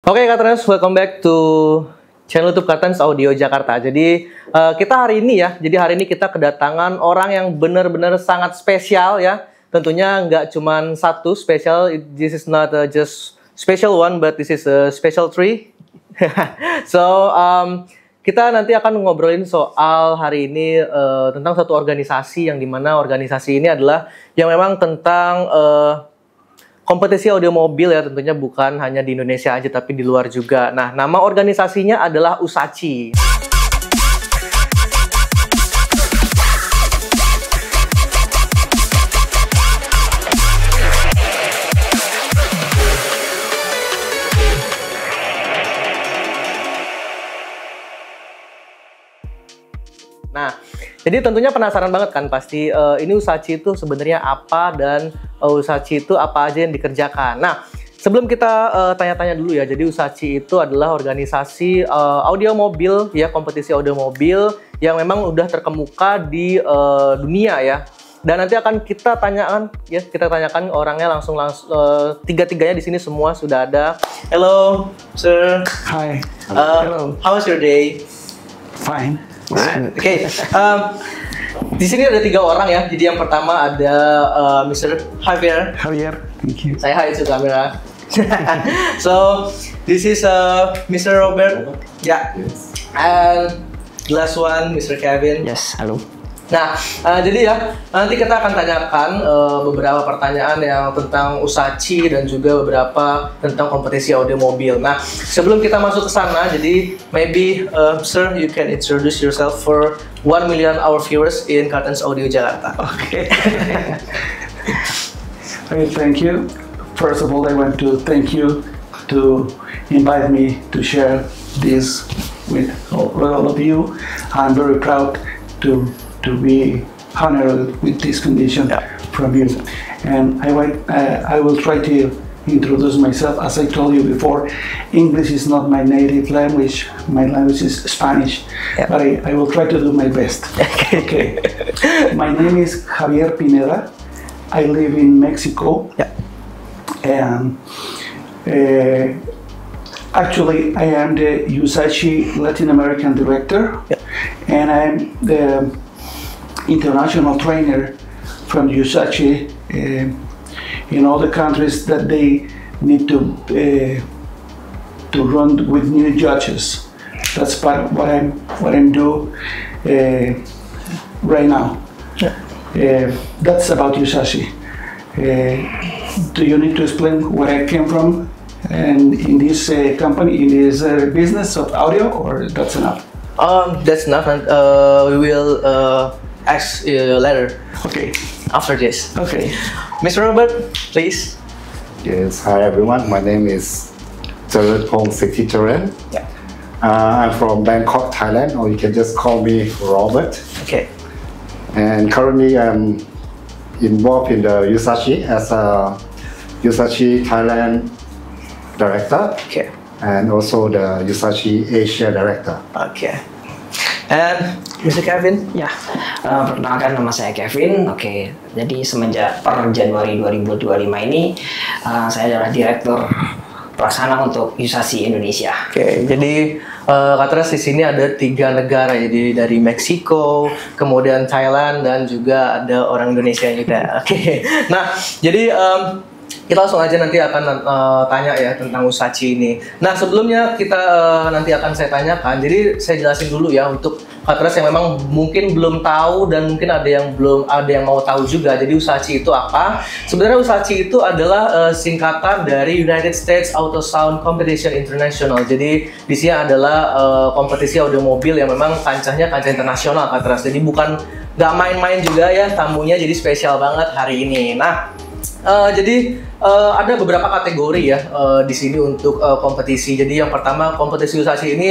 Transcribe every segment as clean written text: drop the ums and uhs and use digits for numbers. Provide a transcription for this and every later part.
Oke, Kartens, welcome back to channel YouTube Kartens Audio Jakarta. Jadi kita hari ini kita kedatangan orang yang benar-benar sangat spesial ya. Tentunya nggak cuma satu spesial. This is not just special one, but this is a special three. So kita nanti akan ngobrolin soal hari ini tentang satu organisasi yang dimana organisasi ini adalah yang memang tentang kompetisi audio mobil ya, tentunya bukan hanya di Indonesia aja tapi di luar juga. Nah, nama organisasinya adalah USACI. Nah, jadi tentunya penasaran banget kan pasti ini USACI itu sebenarnya apa dan USACI itu apa aja yang dikerjakan. Nah, sebelum kita tanya-tanya dulu ya, jadi USACI itu adalah organisasi audio mobil ya, kompetisi audio mobil yang memang udah terkemuka di dunia ya. Dan nanti akan kita tanyakan orangnya langsung tiga-tiganya di sini semua sudah ada. Hello, sir. Hi. Hello. How was your day? Fine. Oke, di sini ada 3 orang ya. Jadi yang pertama ada Mr. Javier. Javier, thank you. Say hi to camera. So this is Mr. Robert. Yeah. And the last one, Mr. Kevin. Yes, hello. Nah, jadi ya nanti kita akan tanyakan beberapa pertanyaan yang tentang USACI dan juga beberapa tentang kompetisi audio mobil. Nah, sebelum kita masuk ke sana, jadi maybe sir, you can introduce yourself for 1 million our viewers in Kartens Audio Jakarta. Okay. Okay, thank you. First of all, I want to thank you to invite me to share this with all of you. I'm very proud to be honored with this condition from you, and I will try to introduce myself. As I told you before, English is not my native language. My language is Spanish, but I will try to do my best. Okay. My name is Javier Pineda. I live in Mexico, and actually I am the USACI Latin American director, and I'm the international trainer from USACI in all the countries that they need to run with new judges. That's part of what I'm doing right now. That's about USACI. Do you need to explain where I came from and in this company, in this business of audio, or that's enough? That's enough, and we will ask later. Okay. After this. Okay. Mr. Robert, please. Yes, hi everyone. My name is Charanpong Sikthicharan. Yeah. I'm from Bangkok, Thailand, or you can just call me Robert. Okay. And currently I'm involved in the USACI as a USACI Thailand director. Okay. And also the USACI Asia director. Okay. And Mr. Kevin? Ya, perkenalkan nama saya Kevin. Oke, jadi semenjak per Januari 2025 ini saya adalah direktur pelaksana untuk USACI Indonesia. Oke, jadi Kartens di sini ada 3 negara, jadi dari Meksiko, kemudian Thailand, dan juga ada orang Indonesia juga. Oke, nah jadi kita langsung aja nanti akan tanya ya tentang USACI ini. Nah, sebelumnya kita nanti akan saya tanyakan. Jadi saya jelasin dulu ya untuk Kartens yang memang mungkin belum tahu dan mungkin ada yang mau tahu juga. Jadi USACI itu apa? Sebenarnya USACI itu adalah singkatan dari United States Auto Sound Competition International. Jadi di sini adalah kompetisi audio mobil yang memang kancahnya kancah internasional Kartens. Jadi bukan nggak main-main juga ya tamunya. Jadi spesial banget hari ini. Nah. Jadi ada beberapa kategori ya di sini untuk kompetisi. Jadi yang pertama, kompetisi USACI ini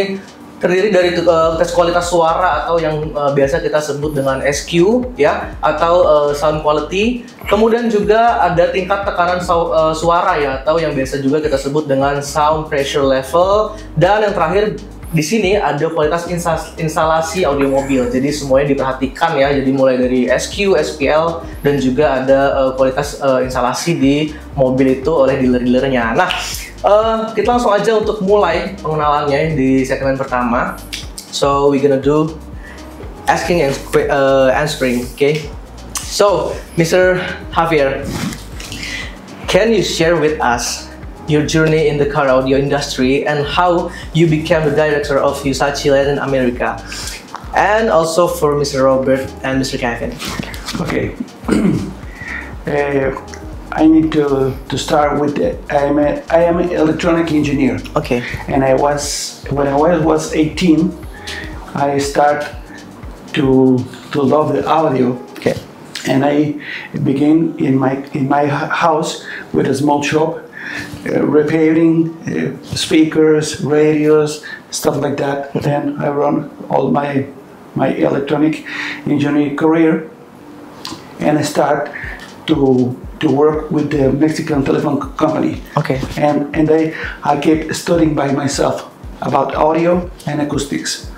terdiri dari tes kualitas suara atau yang biasa kita sebut dengan SQ ya, atau sound quality. Kemudian juga ada tingkat tekanan suara ya, atau yang biasa juga kita sebut dengan sound pressure level. Dan yang terakhir di sini ada kualitas instalasi audio mobil, jadi semuanya diperhatikan ya. Jadi mulai dari SQ, SPL, dan juga ada kualitas instalasi di mobil itu oleh dealer-dealernya. Nah, Kita langsung aja untuk mulai pengenalannya di segmen pertama. So we're gonna do asking and answering, okay? So, Mr. Javier, can you share with us your journey in the car audio industry and how you became the director of Yusachi Latin America? And also for Mr. Robert and Mr. Kevin. Okay. I need to start with I am an electronic engineer. Okay. And when I was 18, I start to love the audio. Okay. And I began in my house with a small shop, repairing speakers, radios, stuff like that. Then I run all my electronic engineering career, and I start to work with the Mexican telephone company. Okay. And I kept studying by myself about audio and acoustics.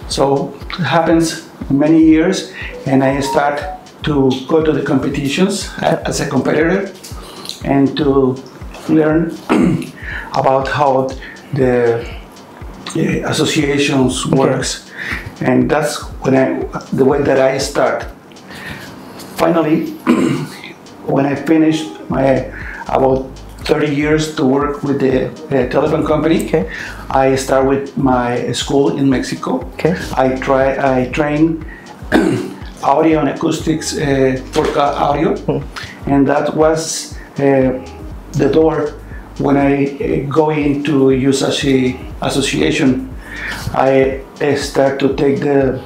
So it happens many years, and I start to go to the competitions as a competitor and to learn about how the associations works. And that's the way that I start. Finally, when I finished my about 30 years to work with the telephone company, Okay. I start with my school in Mexico. Okay. I train audio and acoustics for audio, and that was the door when I go into Yusachi Association. I start to take the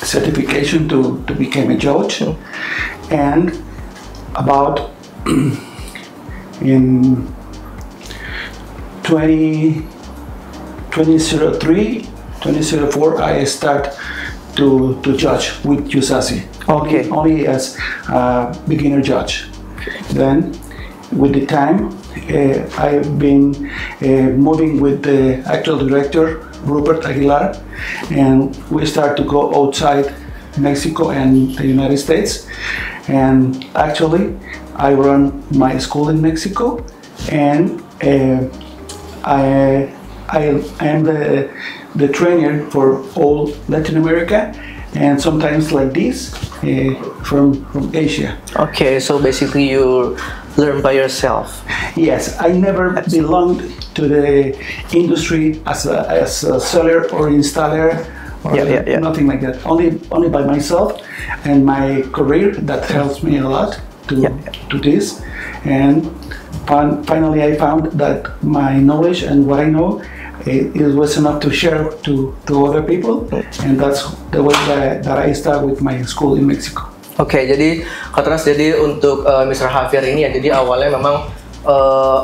certification to become a judge, and about in 2004 I start to judge with Yusachi. Okay. Only as a beginner judge. Then with the time I've been moving with the actual director Rupert Aguilar, and we start to go outside Mexico and the United States. And actually I run my school in Mexico, and I am the trainer for all Latin America, and sometimes like this from Asia. Okay, so basically you learn by yourself. Yes, I never belonged to the industry as a seller or installer or Yeah. nothing like that. Only by myself and my career that helps me a lot to this. And finally I found that my knowledge and what I know it was enough to share to other people, and that's the way that I start with my school in Mexico. Oke, jadi Katras, jadi untuk Mr. Javier ini ya, jadi awalnya memang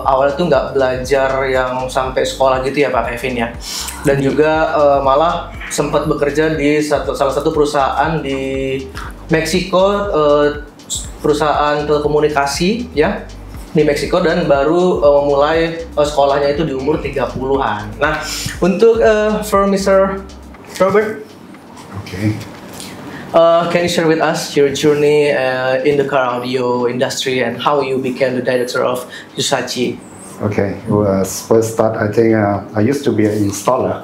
awalnya tuh nggak belajar yang sampai sekolah gitu ya Pak Kevin ya, dan juga malah sempat bekerja di salah satu perusahaan di Meksiko, perusahaan telekomunikasi ya di Meksiko, dan baru memulai sekolahnya itu di umur 30-an. Nah, untuk for Mr. Robert, Okay. can you share with us your journey in the car audio industry and how you became the director of Yusachi? Okay. It was first start. I think I used to be an installer,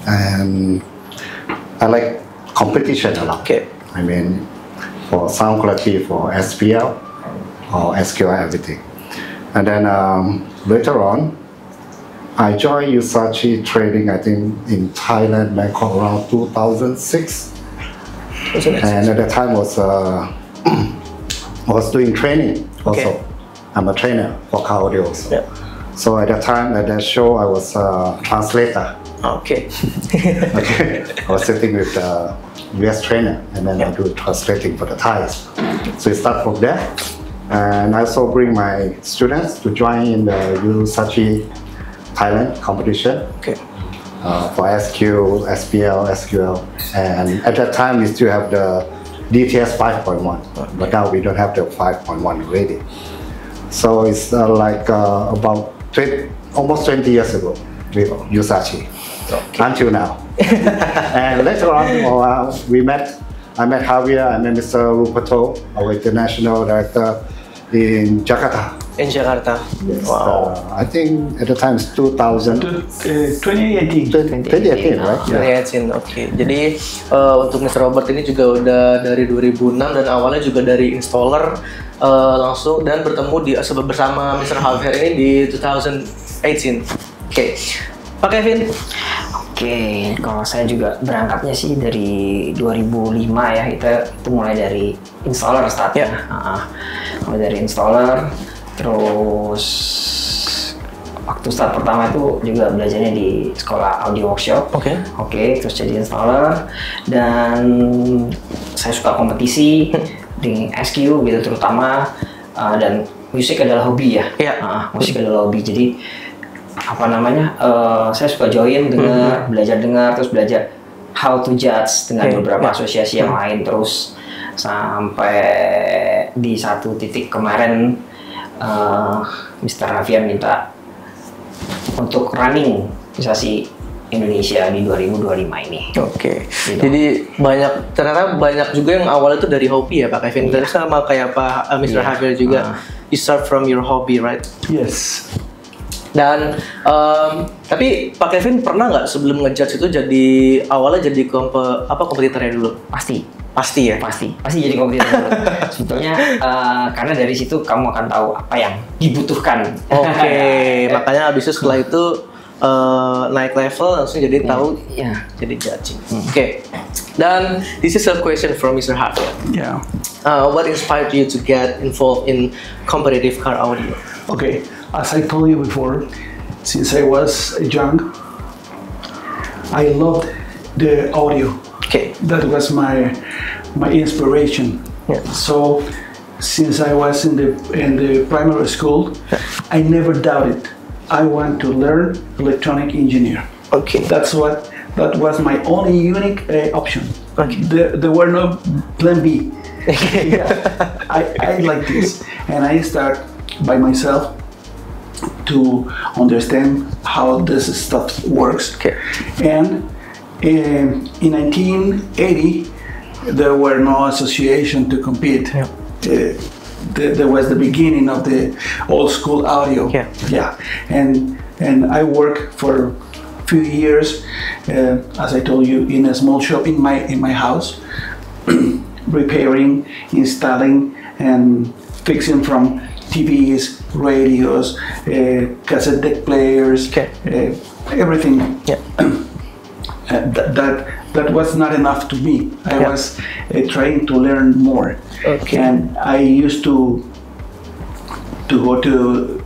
and I like competition a lot. Okay. I mean, for sound quality, for SPL or SQL, everything. And then later on, I joined Yusachi training, I think, in Thailand, Bangkok, around 2006. And at that time was was doing training also. Okay. I'm a trainer for car audio also. Yeah. So at that time, at that show, I was a translator. Okay. Okay. I was sitting with the US trainer, and then I do translating for the Thais. So we start from there, and I also bring my students to join in the Yusachi Thailand competition. Okay. For SQ, SPL, SQL, and at that time we still have the DTS 5.1, but now we don't have the 5.1 already. So it's about almost 20 years ago with Yusachi, until now. And later on, I met Javier, I met Mr. Ruperto, our international director in Jakarta. in Jakarta. Wow. I think at the time it's 2000. 2018. 2018, right? Oke. Jadi untuk Mr. Robert ini juga udah dari 2006 dan awalnya juga dari installer langsung dan bertemu bersama Mr. Javier ini di 2018. Oke. Pak Kevin. Oke, kalau saya juga berangkatnya sih dari 2005 ya, itu mulai dari installer startnya. Mulai dari installer, terus waktu start pertama itu juga belajarnya di sekolah audio workshop. Oke, terus jadi installer dan saya suka kompetisi di SQ gitu terutama dan musik adalah hobi ya. Musik adalah hobi, jadi saya suka join belajar dengar, terus belajar how to judge dengan beberapa asosiasi yang lain, terus sampai di satu titik kemarin Mr. Javier minta untuk running asosiasi Indonesia di 2025 ini. Oke. Jadi ternyata banyak juga yang awalnya itu dari hobi ya Pak Kevin. Terus sama kayak Pak Mr. Javier juga. You start from your hobby, right? Yes. Dan tapi Pak Kevin pernah nggak sebelum ngejudge itu awalnya jadi kompetitornya dulu? Pasti ya? Pasti jadi kompetitor dulu. Sebetulnya karena dari situ kamu akan tahu apa yang dibutuhkan. Oke. Makanya abis itu setelah itu naik level langsung jadi tahu jadi judging. Oke. Dan this is a question from Mr. Javier. Yeah. What inspired you to get involved in competitive car audio? Okay. As I told you before, since I was young, I loved the audio. Okay. That was my inspiration. Yeah. So since I was in the primary school, I never doubted I want to learn electronic engineer. Okay. That was my only unique option. Okay. There were no plan B. I like this, and I start by myself to understand how this stuff works. Okay. And in 1980, there were no association to compete. Yeah. There was the beginning of the old school audio. Yeah. And I worked for a few years, as I told you, in a small shop in my house, repairing, installing, and fixing from TVs, radios, cassette deck players, everything. Yeah. That was not enough to me. I was trying to learn more. Okay. And I used to go to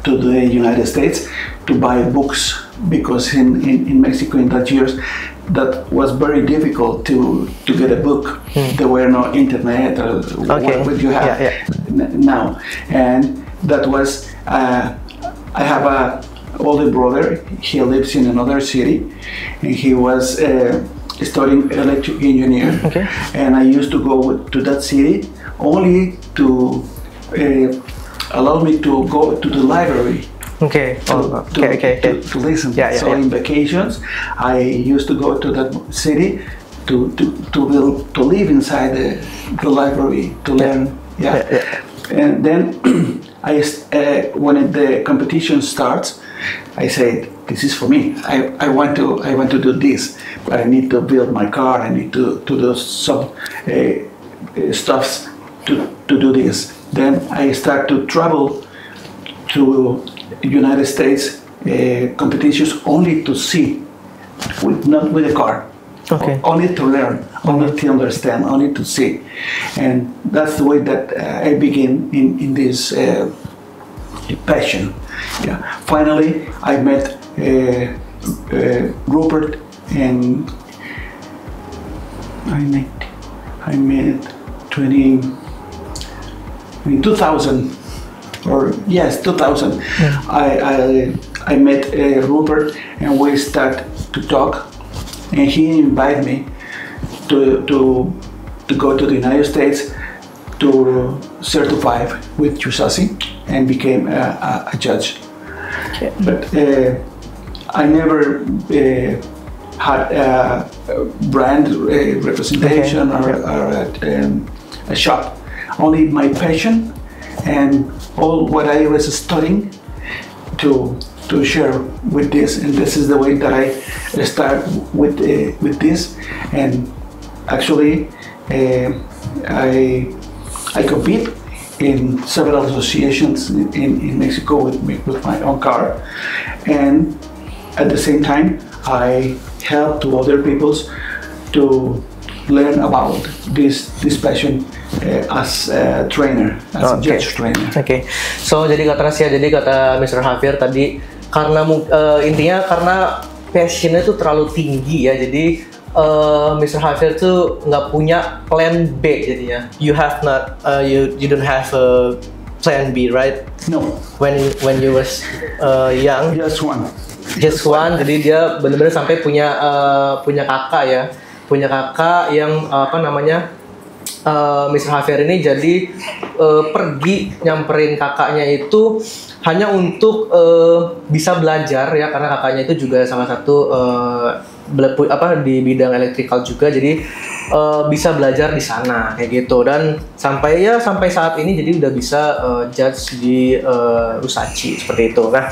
the United States to buy books, because in Mexico in that years that was very difficult to get a book. There were no internet or what you have now, and that was I have a older brother. He lives in another city, and he was studying electric engineer. Okay. And I used to go to that city only to allow me to go to the library. To listen. So in vacations, I used to go to that city to live inside the library to learn. And then when the competition starts, I say, this is for me. I want to do this, but I need to build my car. I need to do some stuffs to do this. Then I start to travel to United States competitions only to see, not with a car. Okay. Only to learn, only to understand, only to see. And that's the way that I begin in this passion. Finally, I met Rupert, and I met 2000. Or yes, 2000. I met Rupert, and we start to talk, and he invited me to go to the United States to certify with USASI and became a judge. Okay. But I never had a brand representation or a shop. Only my passion and all what I was studying to share with this, and this is the way that I start with this. And actually, I compete in several associations in Mexico with my own car, and at the same time I help to other peoples to learn about this passion as a trainer, as a judge trainer. Oke. So jadi kata Ras ya, jadi kata Mr. Javier tadi karena intinya karena passionnya itu terlalu tinggi ya, jadi Mr. Javier tuh nggak punya plan B jadinya. You don't have a plan B, right? No. When you was young. Just one. Jadi dia benar-benar sampai punya kakak ya, punya kakak yang apa namanya Mr. Javier ini jadi pergi nyamperin kakaknya itu hanya untuk bisa belajar ya, karena kakaknya itu juga salah satu di bidang elektrikal juga, jadi bisa belajar di sana kayak gitu, dan sampai saat ini jadi udah bisa judge di USACI seperti itu. Nah,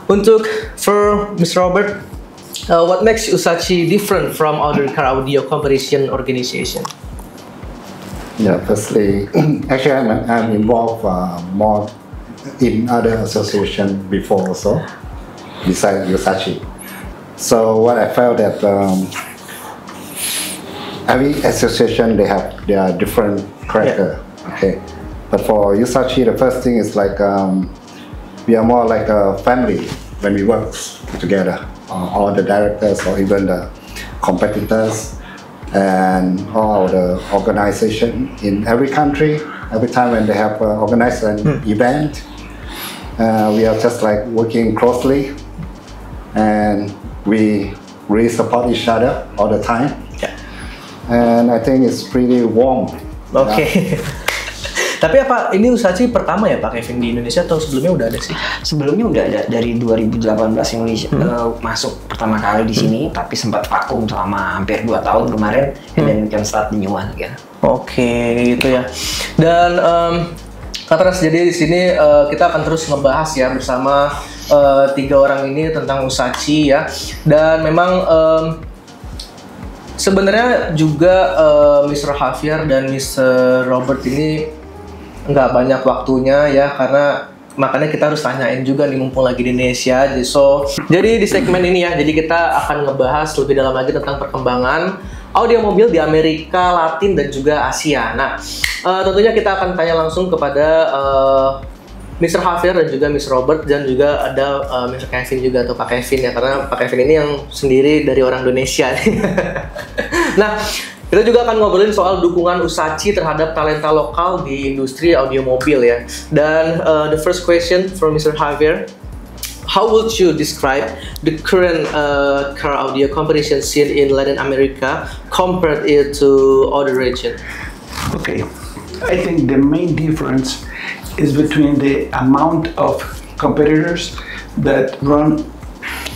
untuk for Mr. Robert, what makes USACI different from other car audio competition organization? Yeah, firstly, actually I'm involved more in other association before also, besides USACI. So what I felt that every association they have their different character. Yeah. Okay, but for USACI the first thing is like we are more like a family when we work together. All the directors or even the competitors and all the organization in every country. Every time when they have organized an event, we are just like working closely, and we really support each other all the time. Yeah. And I think it's pretty warm. Okay. Tapi apa ini USACI pertama ya Pak Kevin di Indonesia atau sebelumnya udah ada sih? Sebelumnya udah ada dari 2018 Indonesia masuk pertama kali di sini, tapi sempat vakum selama hampir 2 tahun kemarin, and then we can start the new one again. Oke, gitu ya. Dan Kak Ras, jadi di sini kita akan terus ngebahas ya bersama 3 orang ini tentang USACI ya. Dan memang sebenarnya juga Mr. Javier dan Mr. Robert ini nggak banyak waktunya ya, karena makanya kita harus tanyain juga nih mumpung lagi di Indonesia. Jadi di segmen ini ya, jadi kita akan ngebahas lebih dalam lagi tentang perkembangan audio mobil di Amerika Latin dan juga Asia. Nah, tentunya kita akan tanya langsung kepada Mr. Javier dan juga Mr. Robert, dan juga ada Mr. Kevin juga, atau Pak Kevin ya, karena Pak Kevin ini yang sendiri dari orang Indonesia. Nah, kita juga akan ngobrolin soal dukungan USACI terhadap talenta lokal di industri audio mobil ya. Dan the first question from Mr. Javier, how would you describe the current car audio competition scene in Latin America compared it to other region? Okay, I think the main difference is between the amount of competitors that run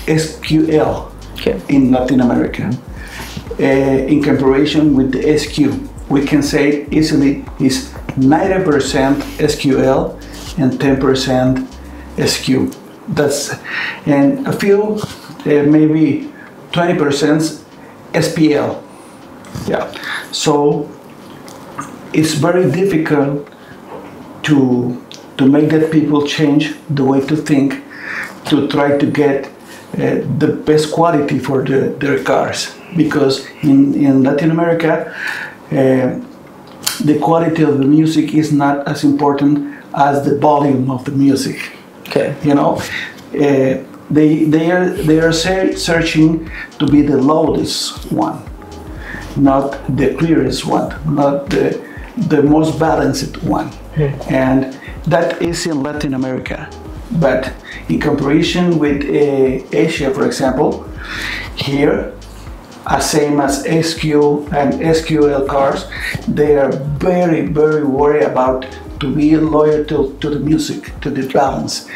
SQL in Latin America. In comparison with the SQ, we can say easily is 90% SQL and 10% SQ. And a few, maybe 20% SPL. Yeah. So it's very difficult to make that people change the way to think, to try to get the best quality for their cars, because in Latin America the quality of the music is not as important as the volume of the music. Okay. You know, they are searching to be the loudest one, not the clearest one, not the most balanced one. And that is in Latin America. But in comparison with Asia, for example, here, same as SQ and SQL cars, they are very, very worried about to be loyal to the music, to the balance,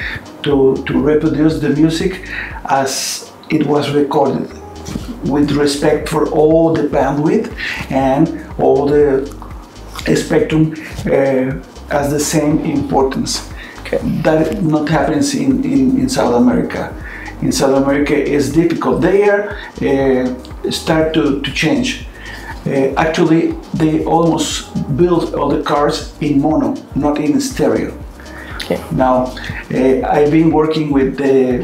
to reproduce the music as it was recorded, with respect for all the bandwidth and all the spectrum as the same importance. Okay. That not happens in South America. In South America, it's difficult. They are start to change. Actually, they almost build all the cars in mono, not in stereo. Okay. Now, I've been working with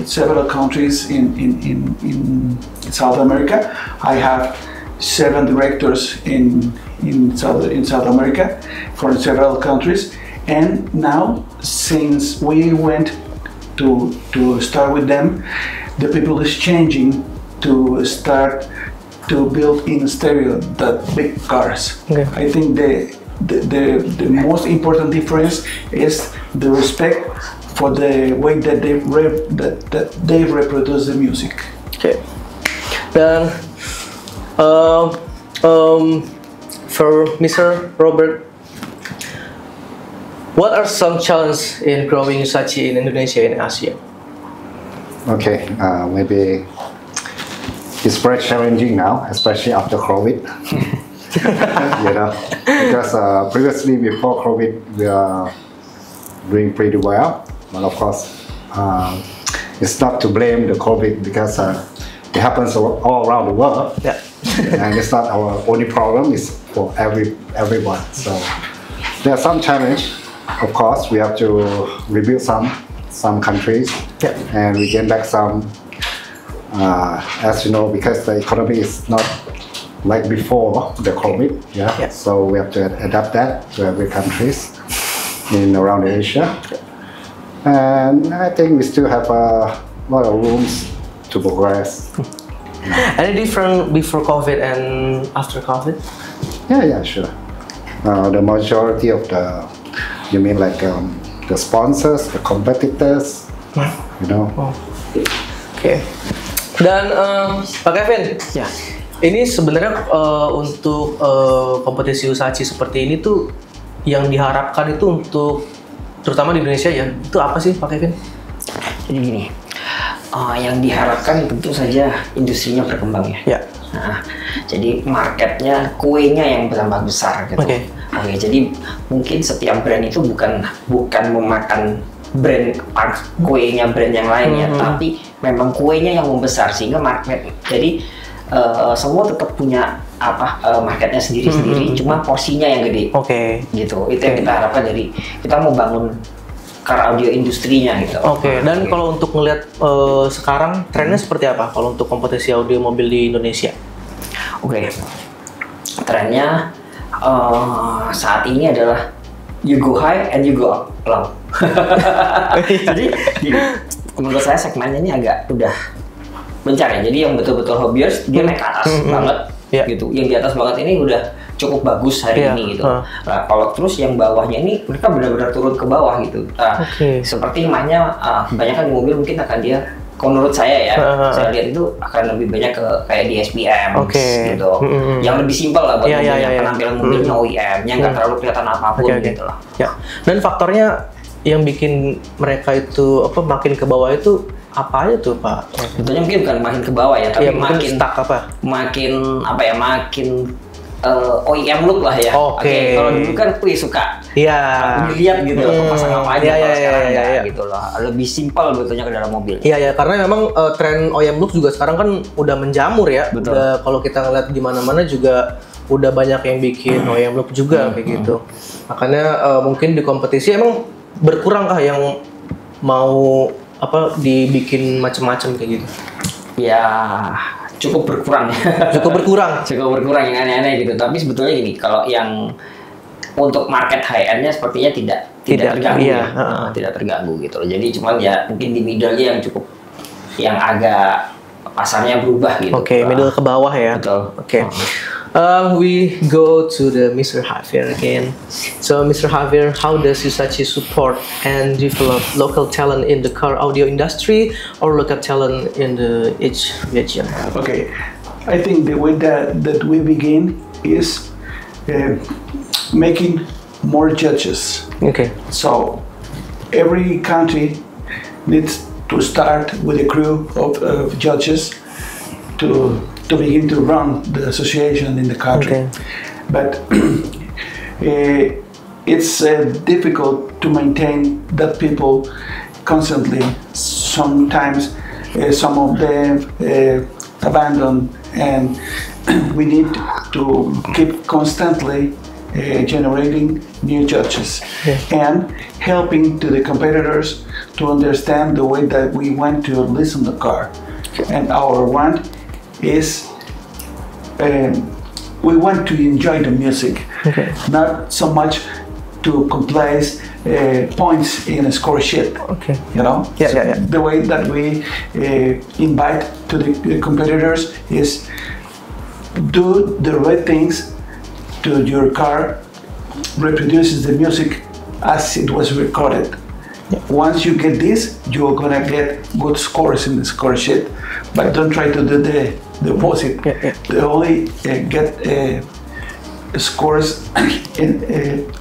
several countries in South America. I have 7 directors in South America from several countries, and now since we went to start with them, the people is changing to start to build in stereo the big cars. Okay. I think the most important difference is the respect for the way that they reproduce the music. Okay. Dan for Mr. Robert, what are some challenges in growing Yusachi in Indonesia and Asia? Okay, maybe it's very challenging now, especially after COVID. You know, because previously before COVID we are doing pretty well, but of course it's not to blame the COVID because it happens all around the world. Yeah. And it's not our only problem, it's for everyone. So there are some challenge. Of course, we have to rebuild some countries, Yeah. and we gain back some. As you know, because the economy is not like before the COVID, yeah. Yeah. So we have to adapt that to every countries in around Asia, and I think we still have a lot of rooms to progress. Any different before COVID and after COVID? Yeah, sure. The majority of you mean like the sponsors, the competitors, you know. Oke. Dan Pak Kevin, Ya. ini sebenarnya untuk kompetisi Yusachi seperti ini tuh yang diharapkan itu untuk terutama di Indonesia ya, itu apa sih Pak Kevin? Jadi gini, yang diharapkan tentu saja industrinya berkembang ya. Ya. Nah, jadi marketnya, kuenya yang bertambah besar gitu. Oke. Oke, jadi mungkin setiap brand itu bukan memakan brand kuenya brand yang lain ya, tapi memang kuenya yang membesar sehingga market. Jadi semua tetap punya marketnya sendiri-sendiri, cuma porsinya yang gede. Oke. Gitu. Itu yang kita harapkan dari kita mau bangun car audio industrinya gitu. Oke, dan kalau untuk ngelihat sekarang trennya seperti apa kalau untuk kompetisi audio mobil di Indonesia? Oke. Trennya saat ini adalah you go high and you go low. Jadi menurut saya segmennya ini agak udah bencar ya. Jadi yang betul-betul hobbyers dia naik ke atas banget gitu. Yang di atas banget ini udah cukup bagus hari ini gitu. Nah, kalau terus yang bawahnya ini mereka benar-benar turun ke bawah gitu. Seperti mainnya kebanyakan di mobil mungkin akan dia, kalau menurut saya ya, saya lihat itu akan lebih banyak ke kayak di SPM gitu. Yang lebih simpel lah buat penampilan mobilnya OEM, yang nggak terlalu kelihatan apapun gitu lah. Ya. Dan faktornya yang bikin mereka itu makin ke bawah itu apa aja tuh Pak? Tentunya mungkin bukan makin ke bawah ya, tapi makin stuck makin OEM look lah ya. Oke. Kalau dulu kan suka dilihat gitu, pasang apa aja. Kalau sekarang enggak gitu loh. Lebih simpel betulnya ke dalam mobil. Iya, karena memang tren OEM look juga sekarang kan udah menjamur ya. Betul. Udah, kalau kita ngeliat di mana-mana juga udah banyak yang bikin OEM look juga kayak gitu. Makanya mungkin di kompetisi emang berkurang kah yang mau dibikin macam-macam kayak gitu? Ya, cukup berkurang ya. Cukup berkurang yang aneh-aneh gitu. Tapi sebetulnya gini, kalau yang untuk market high end-nya sepertinya tidak terganggu tidak terganggu gitu loh. Jadi cuman ya mungkin di middle-nya yang agak pasarnya berubah gitu. Oke, middle ke bawah ya. Betul. Oke. We go to the Mr. Javier again. So, Mr. Javier, how does Yusachi support and develop local talent in the car audio industry or local talent in each region? Okay, I think the way that we begin is making more judges. Okay. So, every country needs to start with a crew of judges to begin to run the association in the country. Okay. But it's difficult to maintain that people constantly. Sometimes some of them abandon, and we need to keep constantly generating new judges and helping to the competitors to understand the way that we want to listen the car. And our want is we want to enjoy the music, not so much to place points in a score sheet. You know, the way that we invite to the competitors is do the right things to your car, reproduces the music as it was recorded. Once you get this, you're gonna get good scores in the score sheet, but don't try to do the opposite. They only get scores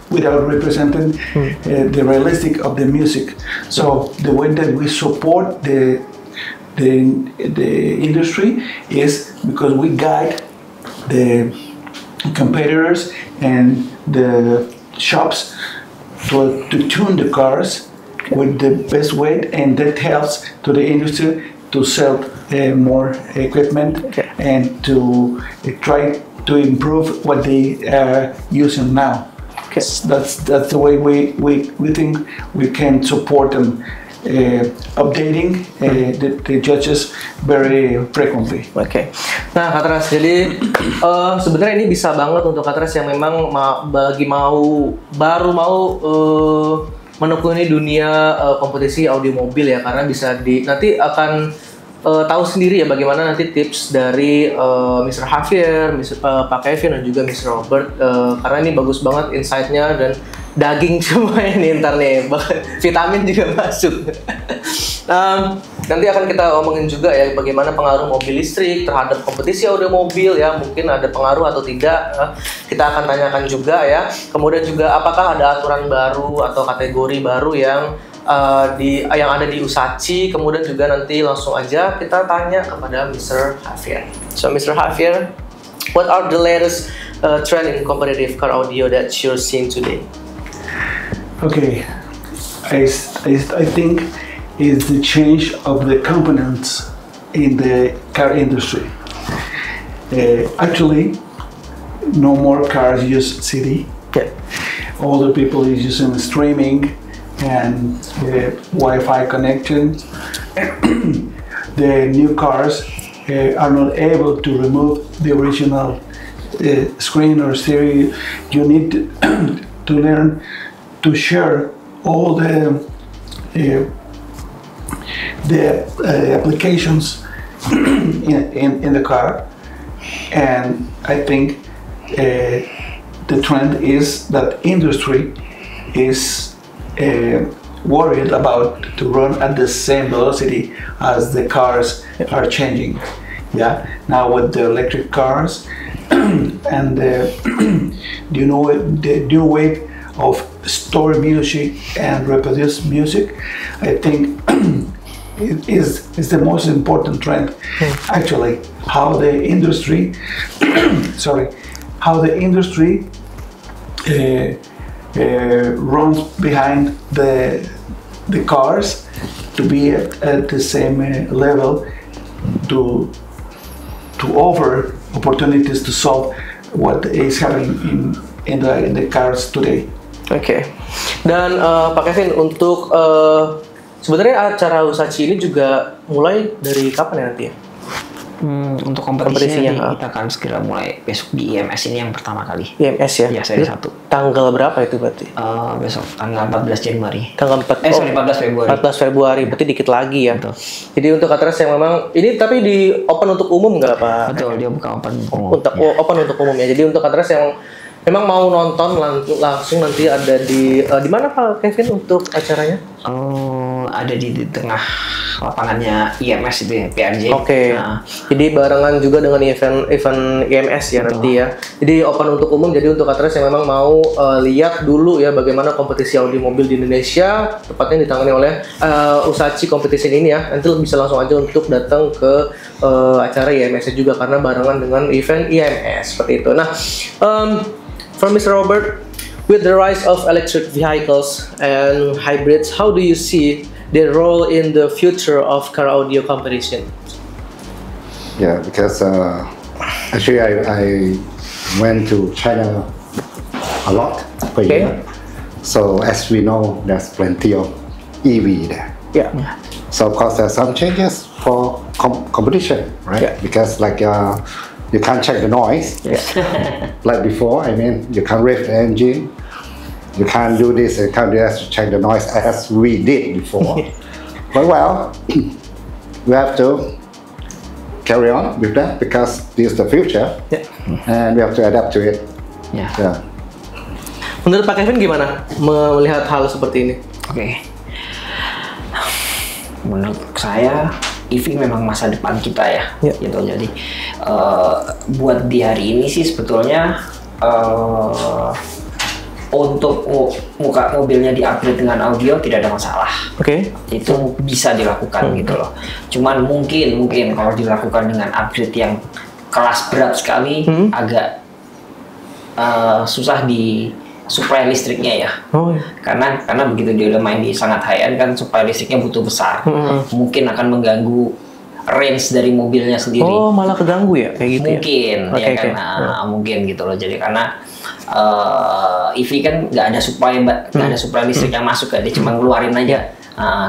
without representing the realistic of the music. So the way that we support the industry is because we guide the competitors and the shops to tune the cars with the best way, and that helps to the industry to sell more equipment and to try to improve what they are using now. That's the way we think we can support them, updating the judges very frequently. Nah, Katras, jadi sebenarnya ini bisa banget untuk Katras yang memang baru mau menekuni dunia kompetisi audio mobil ya, karena bisa nanti akan tahu sendiri ya bagaimana nanti tips dari Mr. Javier, Pak Kevin dan juga Mr. Robert, karena ini bagus banget insight-nya dan daging semua ini ntar nih, vitamin juga masuk. Nanti akan kita omongin juga ya bagaimana pengaruh mobil listrik terhadap kompetisi audio mobil ya, mungkin ada pengaruh atau tidak, kita akan tanyakan juga ya. Kemudian juga apakah ada aturan baru atau kategori baru yang ada di USACI. Kemudian juga nanti langsung aja kita tanya kepada Mr. Javier. So Mr. Javier, what are the latest trend in competitive car audio that you're seeing today? Okay, I think it's the change of the components in the car industry. Actually, no more cars use CD. All the people is using streaming and Wi-Fi connection. The new cars are not able to remove the original screen or stereo. You need to learn to share all the applications in the car, and I think the trend is that industry is worried about to run at the same velocity as the cars are changing. Now with the electric cars and the new way of store music and reproduce music, I think it is the most important trend. Actually, how the industry runs behind the cars to be at the same level, to offer opportunities to solve what is happening in the cars today. Dan Pak Kevin, untuk sebenarnya acara USACI ini juga mulai dari kapan ya nanti ya? Untuk kompetisinya kita akan segera mulai besok di IMS ini yang pertama kali. IMS ya? Ya, seri 1. Tanggal berapa itu berarti? Besok tanggal 14 Januari. Tanggal 14 Februari. 14 Februari, berarti dikit lagi ya. Betul. Jadi untuk Katras yang memang ini tapi di open untuk umum nggak Pak? Betul, dia buka open umum. Open untuk umum ya. Jadi untuk Katras yang memang mau nonton langsung nanti ada di mana Pak Kevin untuk acaranya? Ada di tengah lapangannya IMS itu ya, PRJ. Jadi barengan juga dengan event IMS ya. Betul. Nanti ya. Jadi open untuk umum. Jadi untuk Katras yang memang mau lihat dulu ya bagaimana kompetisi audio mobil di Indonesia, tepatnya ditangani oleh USACI competition ini ya. Nanti bisa langsung aja untuk datang ke acara IMS juga karena barengan dengan event IMS seperti itu. Nah, from Mr. Robert, with the rise of electric vehicles and hybrids, how do you see their role in the future of car audio competition? Yeah, because actually I went to China a lot per year. So as we know, there's plenty of EV there. Yeah. So of course there's some changes for competition, right? Yeah. Because like you can't check the noise like before. I mean, you can't rev the engine. You can't do this. You can't do that to check the noise as we did before. But well, we have to carry on with that because this is the future, and we have to adapt to it. Yeah. Menurut Pak Kevin gimana melihat hal seperti ini? Oke. Menurut saya EV memang masa depan kita ya, gitu. Jadi buat di hari ini sih sebetulnya untuk mobilnya di-upgrade dengan audio tidak ada masalah. Itu bisa dilakukan gitu loh. Cuman mungkin kalau dilakukan dengan upgrade yang kelas berat sekali agak susah di supply listriknya ya. Karena begitu dia udah main di sangat high end kan supply listriknya butuh besar. Mungkin akan mengganggu range dari mobilnya sendiri. Oh, malah keganggu ya kayak gitu. Mungkin ya kan. Mungkin gitu loh. Jadi karena EV kan nggak ada supply listrik yang masuk, dia cuma ngeluarin aja.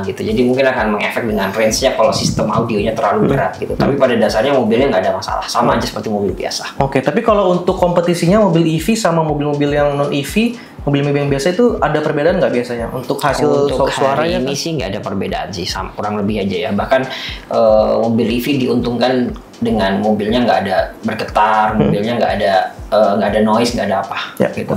Gitu. Jadi mungkin akan mengefek dengan range-nya kalau sistem audionya terlalu berat gitu. Tapi pada dasarnya mobilnya nggak ada masalah, sama aja seperti mobil biasa. Tapi kalau untuk kompetisinya mobil EV sama mobil-mobil yang non EV, mobil-mobil yang biasa itu ada perbedaan nggak biasanya untuk hasil suaranya? Ini sih nggak ada perbedaan sih, kurang lebih aja ya. Bahkan mobil EV diuntungkan dengan mobilnya nggak ada bergetar, mobilnya nggak ada noise, nggak ada apa. Gitu.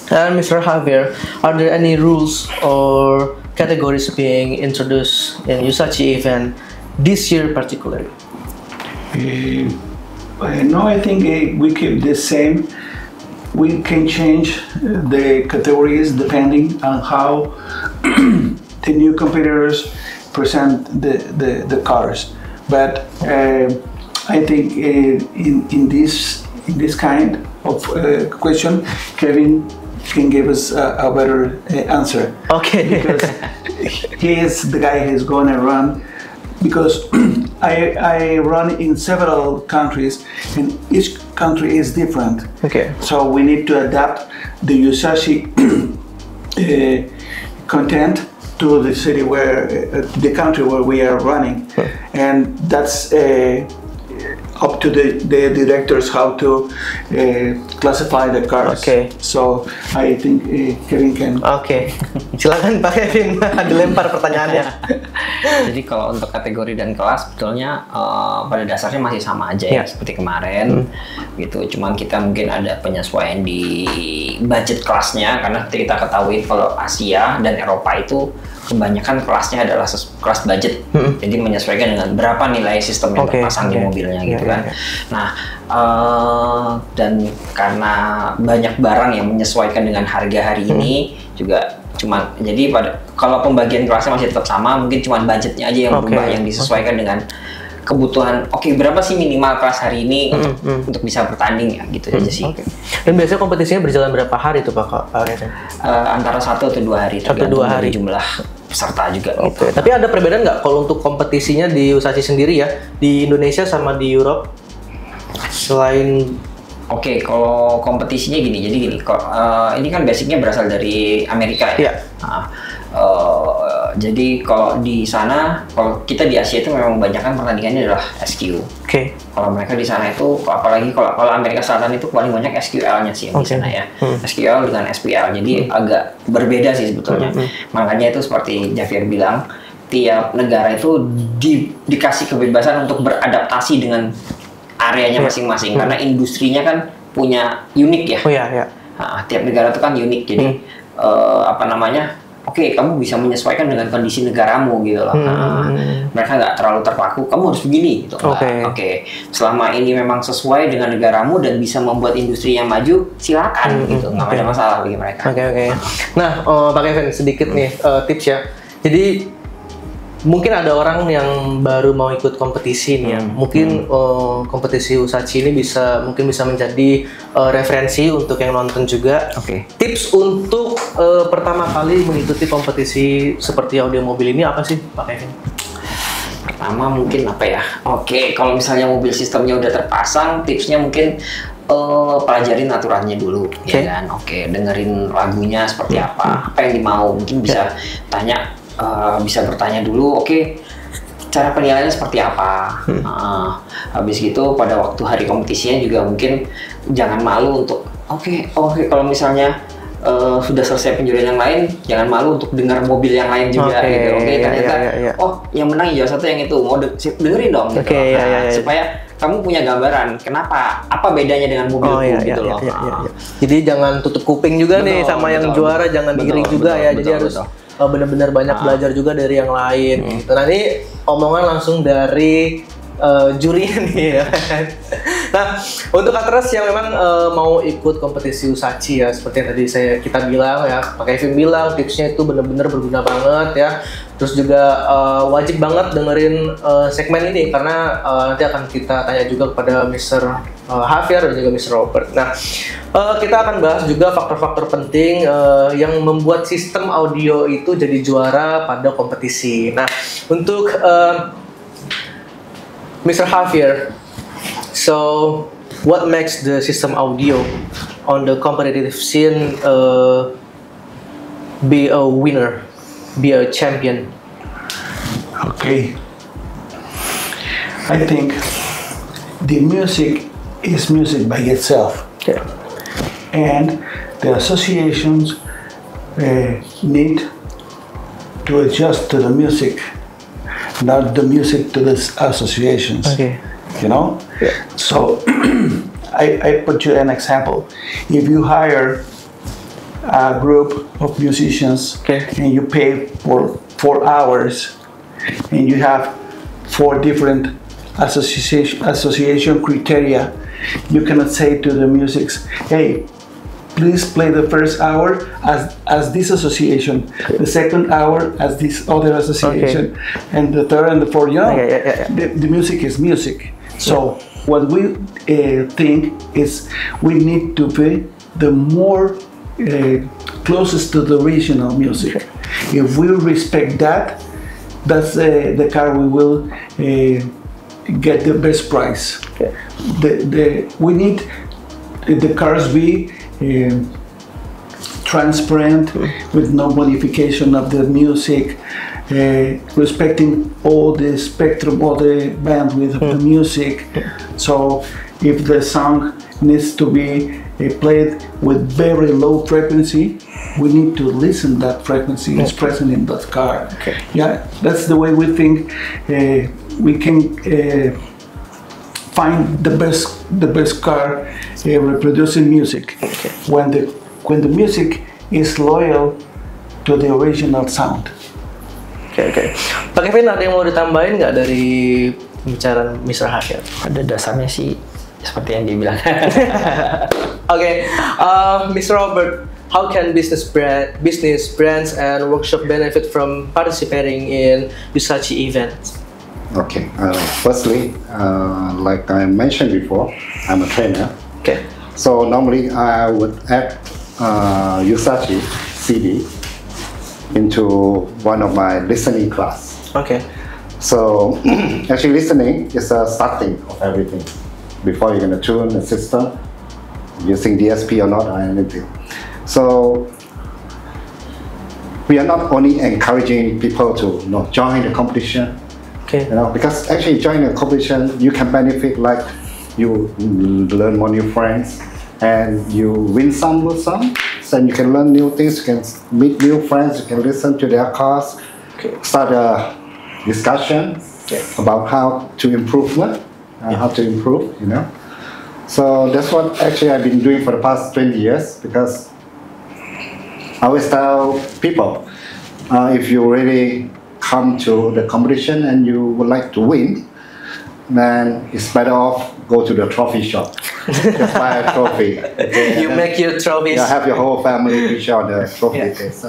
And Mr. Javier, are there any rules or categories being introduced in USACHI event this year particularly? No, I think we keep the same. We can change the categories depending on how the new competitors present the cars. But I think in this kind of question, Kevin can give us a better answer. Because he is the guy who's going to run. Because I run in several countries, and each country is different. So we need to adapt the USACHI content to the city the country where we are running, and that's up to the directors how to classify the cars. So I think Kevin can. Silakan Pak Kevin, dilempar pertanyaannya. Jadi kalau untuk kategori dan kelas sebetulnya pada dasarnya masih sama aja ya seperti kemarin gitu. Cuman kita mungkin ada penyesuaian di budget kelasnya karena kita ketahui kalau Asia dan Eropa itu kebanyakan kelasnya adalah kelas budget, jadi menyesuaikan dengan berapa nilai sistem yang terpasang di mobilnya gitu kan. Nah, dan karena banyak barang yang menyesuaikan dengan harga hari ini juga cuman jadi kalau pembagian kelasnya masih tetap sama, mungkin cuman budgetnya aja yang berubah, yang disesuaikan dengan kebutuhan. Berapa sih minimal kelas hari ini untuk bisa bertanding ya gitu aja sih. Dan biasanya kompetisinya berjalan berapa hari tuh Pak? Antara 1 atau 2 hari, tergantung dari jumlah peserta juga. Gitu. Tapi ada perbedaan nggak kalau untuk kompetisinya di USACHI sendiri ya, di Indonesia sama di Europe? Selain kalau kompetisinya gini, jadi gini, ini kan basicnya berasal dari Amerika ya. Jadi kalau di sana, kalau kita di Asia itu memang kebanyakan pertandingannya adalah SQ. Kalau mereka di sana itu, apalagi kalau Amerika Selatan itu paling banyak SQL-nya sih di sana ya. SQL dengan SPL, jadi agak berbeda sih sebetulnya. Makanya itu seperti Javier bilang, tiap negara itu dikasih kebebasan untuk beradaptasi dengan areanya masing-masing, karena industrinya kan punya unik ya. Tiap negara itu kan unik, jadi kamu bisa menyesuaikan dengan kondisi negaramu gitu loh. Mereka nggak terlalu terpaku, kamu harus begini gitu. Selama ini memang sesuai dengan negaramu dan bisa membuat industri yang maju, silakan gitu, nggak ada masalah bagi mereka. Nah, Pak Kevin sedikit nih tips ya. Jadi mungkin ada orang yang baru mau ikut kompetisi nih ya. Mungkin kompetisi Usachi ini mungkin bisa menjadi referensi untuk yang nonton juga. Oke. Tips untuk pertama kali mengikuti kompetisi seperti audio mobil ini apa sih, Pak Kevin? Pertama mungkin apa ya? Oke, kalau misalnya mobil sistemnya udah terpasang, tipsnya mungkin pelajarin aturannya dulu, ya kan? Oke, dengerin lagunya seperti apa yang dimau. Mungkin bisa tanya. Bisa bertanya dulu, oke, cara penilaiannya seperti apa. Habis gitu pada waktu hari kompetisinya juga mungkin jangan malu untuk oke, kalau misalnya sudah selesai penjurian yang lain, jangan malu untuk dengar mobil yang lain juga gitu. Ternyata oh yang menang juara satu yang itu, mau dengerin dong gitu. Supaya kamu punya gambaran kenapa, apa bedanya dengan mobilku gitu loh. Jadi jangan tutup kuping juga nih sama yang juara, jangan diiring juga ya. Jadi harus benar-benar banyak belajar juga dari yang lain. Gitu. Nah ini omongan langsung dari juri nih ya. Nah untuk Katras yang memang mau ikut kompetisi Usachi ya, seperti yang tadi kita bilang ya, Pak Kevin bilang tipsnya itu benar-benar berguna banget ya. Terus juga wajib banget dengerin segmen ini karena nanti akan kita tanya juga kepada Mr. Javier dan juga Mr. Robert. Nah, kita akan bahas juga faktor-faktor penting yang membuat sistem audio itu jadi juara pada kompetisi. Nah, untuk Mr. Javier, so what makes the system audio on the competitive scene be a winner, be a champion? Okay. I think the music is music by itself. Okay. And the associations need to adjust to the music, not the music to the associations. Okay. You know? Yeah. So I put you an example. If you hire a group of musicians and you pay for 4 hours and you have 4 different association criteria, you cannot say to the musics, hey, please play the first hour as this association, the second hour as this other association, and the third and the fourth. You know, the music is music. So what we think is we need to be the more closest to the original music. If we respect that, that's the car we will get the best price. We need the cars be transparent, with no modification of the music, respecting all the spectrum, all the bandwidth of the music. So if the song needs to be played with very low frequency, we need to listen that frequency is present in that car. Yeah, that's the way we think we can find the best car reproducing music. When the music is loyal to the original sound. Oke. Pak Kevin, ada yang mau ditambahin nggak dari pembicaraan Mr. Javier? Ada dasarnya sih seperti yang dibilang. Okay, Mr. Robert, how can business brands and workshop benefit from participating in Usachi events? Okay, firstly, like I mentioned before, I'm a trainer. Okay. So normally I would add Usachi CD into one of my listening class. Okay. So actually listening is a starting of everything. Before you're going to tune the system, using DSP or not or anything. So we are not only encouraging people to join the competition, because actually joining a competition, you can benefit, like you learn more new friends and you win some, lose some. So you can learn new things, you can meet new friends, you can listen to their cars, start a discussion about how to improve, how to improve, So that's what actually I've been doing for the past 20 years, because I always tell people, if you really come to the competition and you would like to win, then it's better off go to the trophy shop. Just buy a trophy. You make your trophies. Have your whole family picture on the trophy case.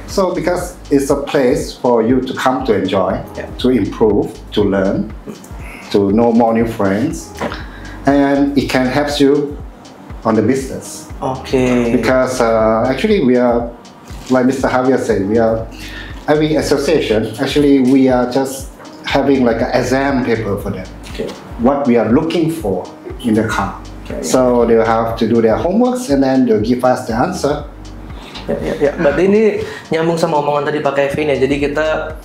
So because it's a place for you to come to enjoy, to improve, to learn, to know more new friends, and it can help you on the business. Okay. Because actually we are, like Mr. Javier said, we are every association. Actually, we are just having like an exam paper for them. Okay. What we are looking for in the car. So they'll have to do their homeworks and then they'll give us the answer. Ya. Berarti ini nyambung sama omongan tadi Pak Kevin ya. Jadi kita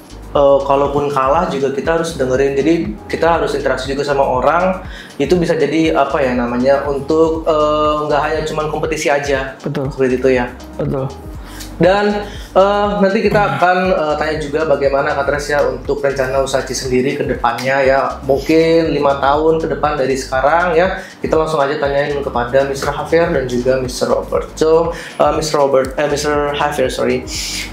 kalaupun kalah juga kita harus dengerin. Jadi kita harus interaksi juga sama orang. Itu bisa jadi apa ya namanya untuk nggak hanya cuma kompetisi aja. Betul. Seperti itu ya. Betul. Dan nanti kita akan tanya juga bagaimana Kak Tresya untuk rencana Usahachi sendiri ke depannya ya. Mungkin 5 tahun ke depan dari sekarang ya. Kita langsung aja tanyain kepada Mr. Javier dan juga Mr. Robert. So, Mr. Javier, sorry.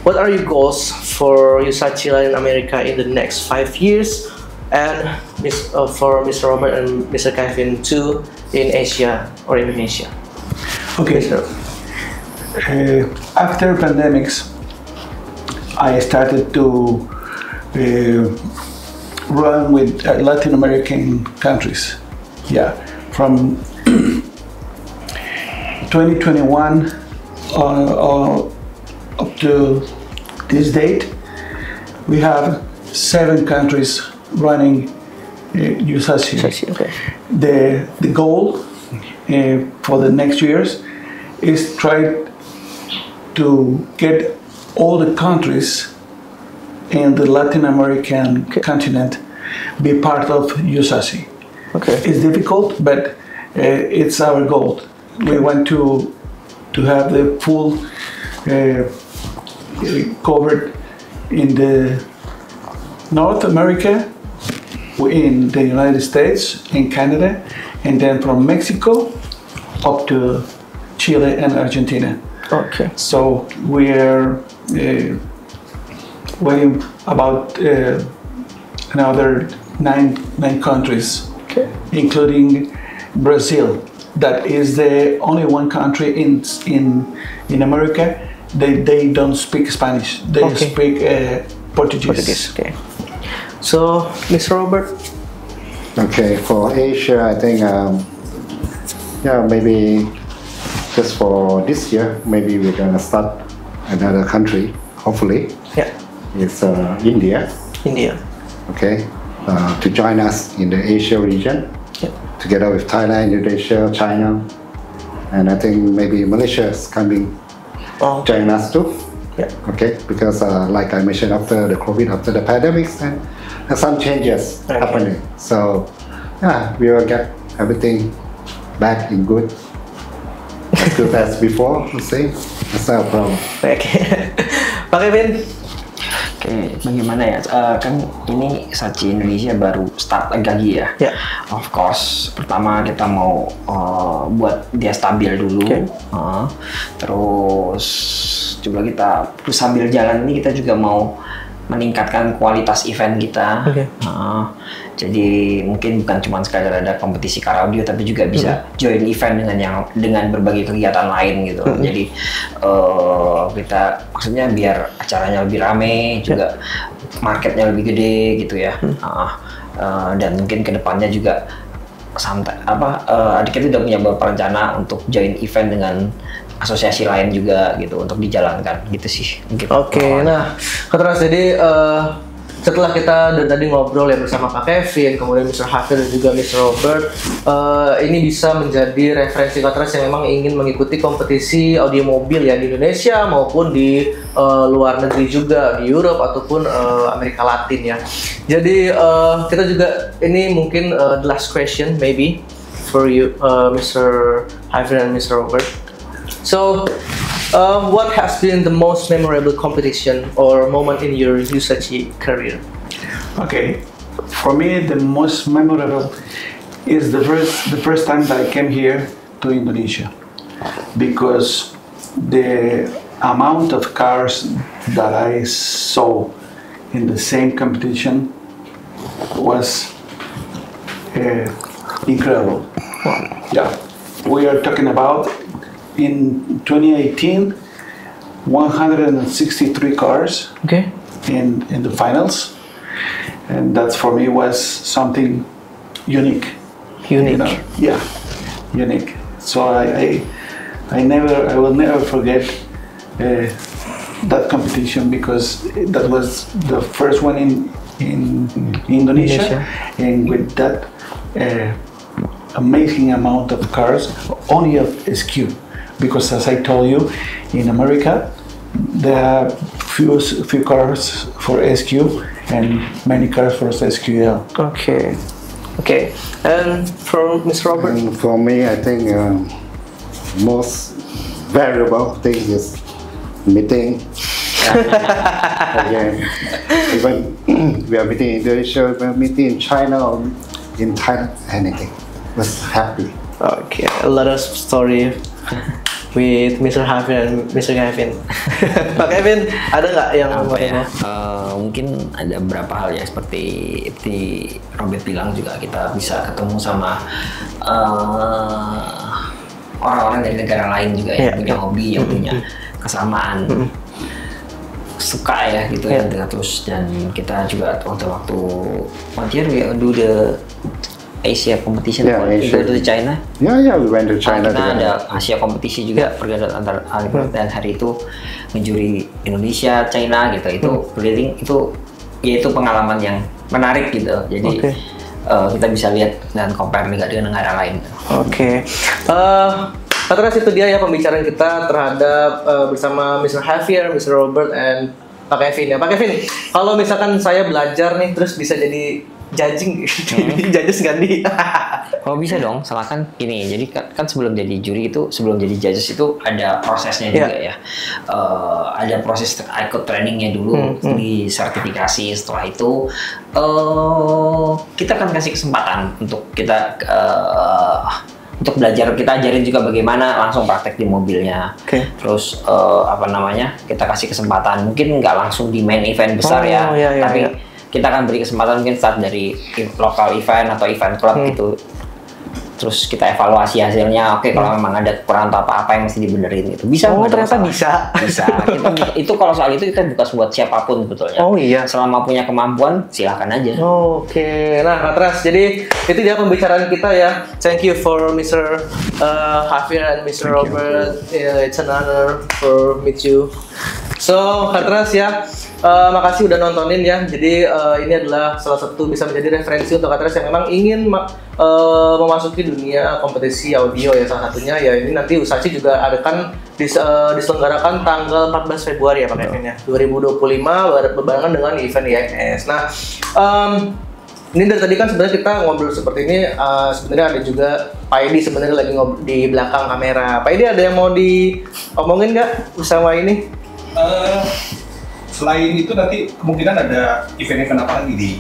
What are your goals for Usahachi Latin America in the next 5 years? And for Mr. Robert and Mr. Kevin too in Asia or Indonesia? Okay. After pandemics, I started to run with Latin American countries. Yeah, from 2021 up to this date, we have 7 countries running Usahachi. Okay. The goal for the next years is try to get all the countries in the Latin American continent be part of Usahachi. Okay. It's difficult, but it's our goal. We want to have the full covered in the North America, in the United States, in Canada, and then from Mexico up to Chile and Argentina. Okay. So we are waiting about another nine countries, Okay. including Brazil. That is the only one country in America they don't speak Spanish. They Okay. speak Portuguese. Portuguese. Okay. So, Mr. Robert. Okay, for Asia, I think, maybe just for this year, maybe we're gonna start another country, hopefully. Yeah. It's India, India. okay, to join us in the Asia region, Yeah. together with Thailand, Indonesia, China, and I think maybe Malaysia is coming, Oh. join us too. Yeah. Okay, because like I mentioned, after the COVID, after the pandemics, and some changes Okay. happening. So, yeah, we will get everything back in good as before. You see, that's not a problem. Oke. Pak Kevin. Oke, bagaimana ya? Kan ini Usahachi Indonesia baru start lagi ya. Ya. Of course, pertama kita mau buat dia stabil dulu. Oke. Terus juga kita sambil jalan ini kita juga mau meningkatkan kualitas event kita. Oke. Jadi mungkin bukan cuma sekadar ada kompetisi car audio, tapi juga bisa join event dengan berbagai kegiatan lain gitu. Jadi kita maksudnya biar acaranya lebih rame, juga marketnya lebih gede gitu ya. Dan mungkin kedepannya juga santai adik kita udah punya beberapa rencana untuk join event dengan asosiasi lain juga gitu untuk dijalankan gitu sih. Oke, nah Kak, jadi setelah kita dari tadi ngobrol ya bersama Pak Kevin, kemudian Mr. Javier dan juga Mr. Robert, ini bisa menjadi referensi Kak yang memang ingin mengikuti kompetisi audio mobil ya di Indonesia maupun di luar negeri juga, di Europe ataupun Amerika Latin ya. Jadi kita juga ini mungkin the last question maybe for you, Mr. Javier and Mr. Robert. So, what has been the most memorable competition or moment in your Usahachi career? Okay, for me the most memorable is the first time that I came here to Indonesia, because the amount of cars that I saw in the same competition was incredible. Yeah, we are talking about in 2018 163 cars Okay. in the finals, and that for me was something unique. Unique. Yeah, unique. So I will never forget that competition, because that was the first one in Indonesia, and with that amazing amount of cars, only of SQ, because as I told you, in America there are few cars for SQ and many cars for SQL. Okay. Okay. And for Mr. Robert? And for me, I think most variable thing is meeting. Again, even we are meeting in Indonesia, we are meeting in China or in Thailand, anything. Was happy. Okay, a lot of story with Mr. Javier and Mr. Kevin. Pak Kevin, ada nggak yang apa ya? Mungkin ada beberapa hal ya, seperti Robert bilang juga, kita bisa ketemu sama orang-orang dari negara lain juga yang punya hobi, yang punya kesamaan suka ya gitu ya, terus, dan kita juga waktu one year we do the Asia competition, we go to China. Yeah, we went to China. Kita ada Asia kompetisi juga, pergaulan antar Alibaba, dan hari itu menjuri Indonesia, China gitu. Itu keliling, itu pengalaman yang menarik gitu. Jadi kita bisa lihat dan compare dengan negara lain. Oke. Terus itu dia ya pembicaraan kita terhadap bersama Mr. Javier, Mr. Robert, and Pak Kevin ya. Pak Kevin, kalau misalkan saya belajar nih terus bisa jadi judging, judges nggak di? Oh bisa dong, silahkan gini. Jadi kan sebelum jadi juri itu, sebelum jadi judges itu ada prosesnya juga ya. Ada proses ikut trainingnya dulu, di sertifikasi. Setelah itu kita akan kasih kesempatan untuk kita untuk belajar, kita ajarin juga bagaimana langsung praktek di mobilnya. Terus kita kasih kesempatan, mungkin nggak langsung di main event besar tapi kita akan beri kesempatan mungkin start dari lokal event atau event club gitu. Terus kita evaluasi hasilnya. Oke, kalau memang ada kekurangan atau apa yang mesti dibenerin gitu. Bisa. Ternyata bisa. Bisa. Itu kalau soal itu kita buka buat siapapun sebetulnya. Oh iya. Selama punya kemampuan, silakan aja. Oke. Nah, Katras, jadi itu dia pembicaraan kita ya. Thank you for Mr. Javier and Mr. Robert. It's an honor for meet you. So, Katras ya. Makasih udah nontonin ya. Jadi ini adalah salah satu bisa menjadi referensi untuk Katras yang memang ingin memasuki dunia kompetisi audio ya, salah satunya ya ini nanti Usachi juga akan diselenggarakan tanggal 14 Februari ya Pak Kevin ya 2025 berbarengan dengan event IMS. Nah ini dari tadi kan sebenarnya kita ngobrol seperti ini, sebenarnya ada juga Pak Edi sebenarnya lagi ngobrol di belakang kamera. Pak Edi ada yang mau diomongin nggak bersama ini? Selain itu nanti kemungkinan ada event-event apa lagi di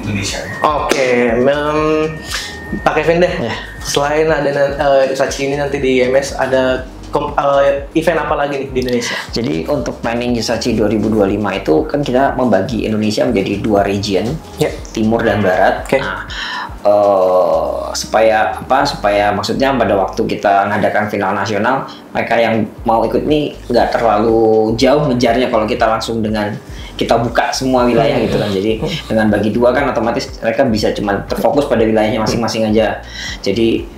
Indonesia? Oke, Pak Kevin deh. Selain ada Usachi ini nanti di IMS ada event apa lagi nih di Indonesia? Jadi untuk planning Usachi 2025 itu kan kita membagi Indonesia menjadi 2 region, Timur dan Barat. Nah, supaya maksudnya pada waktu kita mengadakan final nasional, mereka yang mau ikut ini nggak terlalu jauh ngejarnya kalau kita langsung dengan kita buka semua wilayah gitu kan. Jadi dengan bagi 2 kan otomatis mereka bisa cuma terfokus pada wilayahnya masing-masing aja. Jadi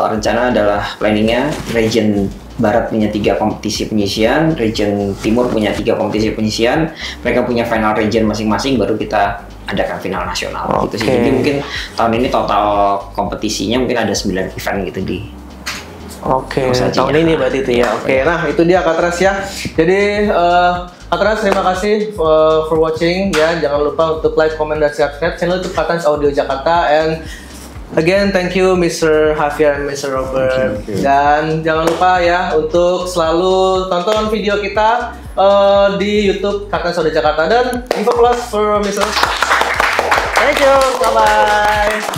rencana adalah planningnya region Barat punya 3 kompetisi penyisian, region Timur punya 3 kompetisi penyisian, mereka punya final region masing-masing, baru kita adakan final nasional gitu sih. Jadi mungkin tahun ini total kompetisinya mungkin ada 9 event gitu di tahun ini berarti itu ya. Nah itu dia Katras ya. Jadi Katras terima kasih for watching ya. Jangan lupa untuk like, comment, dan subscribe channel YouTube Katras Audio Jakarta. And again, thank you Mr. Javier and Mr. Robert. Dan jangan lupa ya untuk selalu tonton video kita di YouTube Katras Audio Jakarta dan info plus for Mr. Thank you, bye bye.